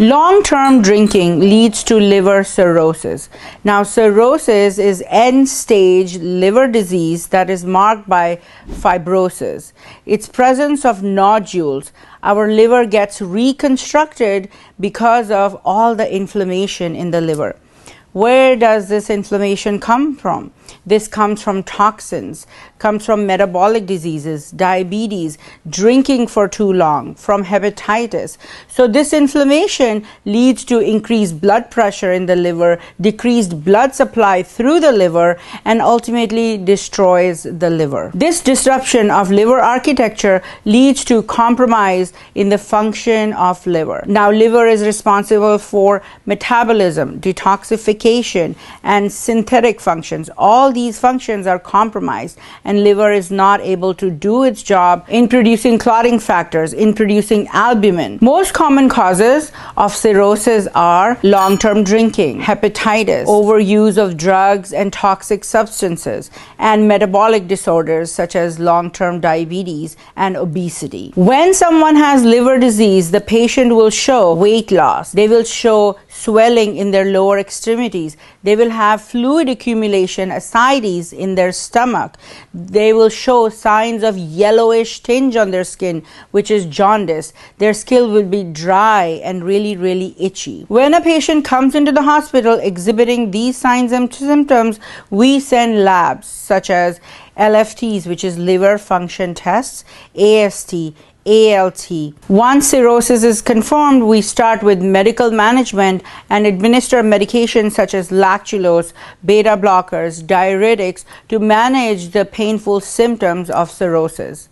Long-term drinking leads to liver cirrhosis. Now, cirrhosis is end-stage liver disease that is marked by fibrosis. It's presence of nodules. Our liver gets reconstructed because of all the inflammation in the liver. Where does this inflammation come from? This comes from toxins, comes from metabolic diseases, diabetes, drinking for too long, from hepatitis. So this inflammation leads to increased blood pressure in the liver, decreased blood supply through the liver, and ultimately destroys the liver. This disruption of liver architecture leads to compromise in the function of liver. Now, liver is responsible for metabolism, detoxification, and synthetic functions. All these functions are compromised, and liver is not able to do its job in producing clotting factors, in producing albumin. Most common causes of cirrhosis are long-term drinking, hepatitis, overuse of drugs and toxic substances, and metabolic disorders such as long-term diabetes and obesity. When someone has liver disease, the patient will show weight loss. They will show swelling in their lower extremities. They will have fluid accumulation, ascites in their stomach. They will show signs of yellowish tinge on their skin, which is jaundice. Their skin will be dry and really itchy. When a patient comes into the hospital exhibiting these signs and symptoms, we send labs such as LFTs, which is liver function tests, AST, ALT. Once cirrhosis is confirmed, we start with medical management and administer medications such as lactulose, beta blockers, diuretics to manage the painful symptoms of cirrhosis.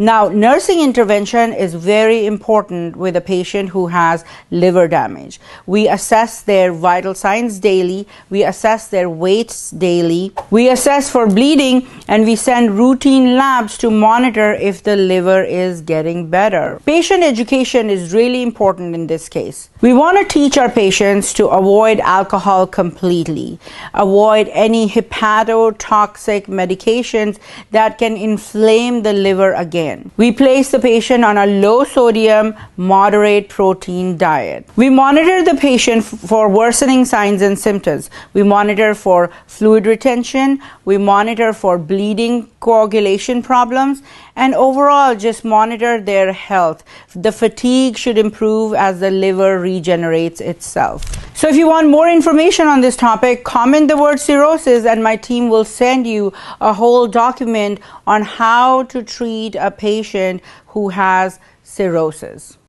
Now, nursing intervention is very important with a patient who has liver damage. We assess their vital signs daily, we assess their weights daily, we assess for bleeding, and we send routine labs to monitor if the liver is getting better. Patient education is really important in this case. We want to teach our patients to avoid alcohol completely, avoid any hepatotoxic medications that can inflame the liver again. We place the patient on a low sodium, moderate protein diet. We monitor the patient for worsening signs and symptoms. We monitor for fluid retention, we monitor for bleeding, coagulation problems, and overall just monitor their health. The fatigue should improve as the liver regenerates itself. So if you want more information on this topic, comment the word cirrhosis and my team will send you a whole document on how to treat a patient who has cirrhosis.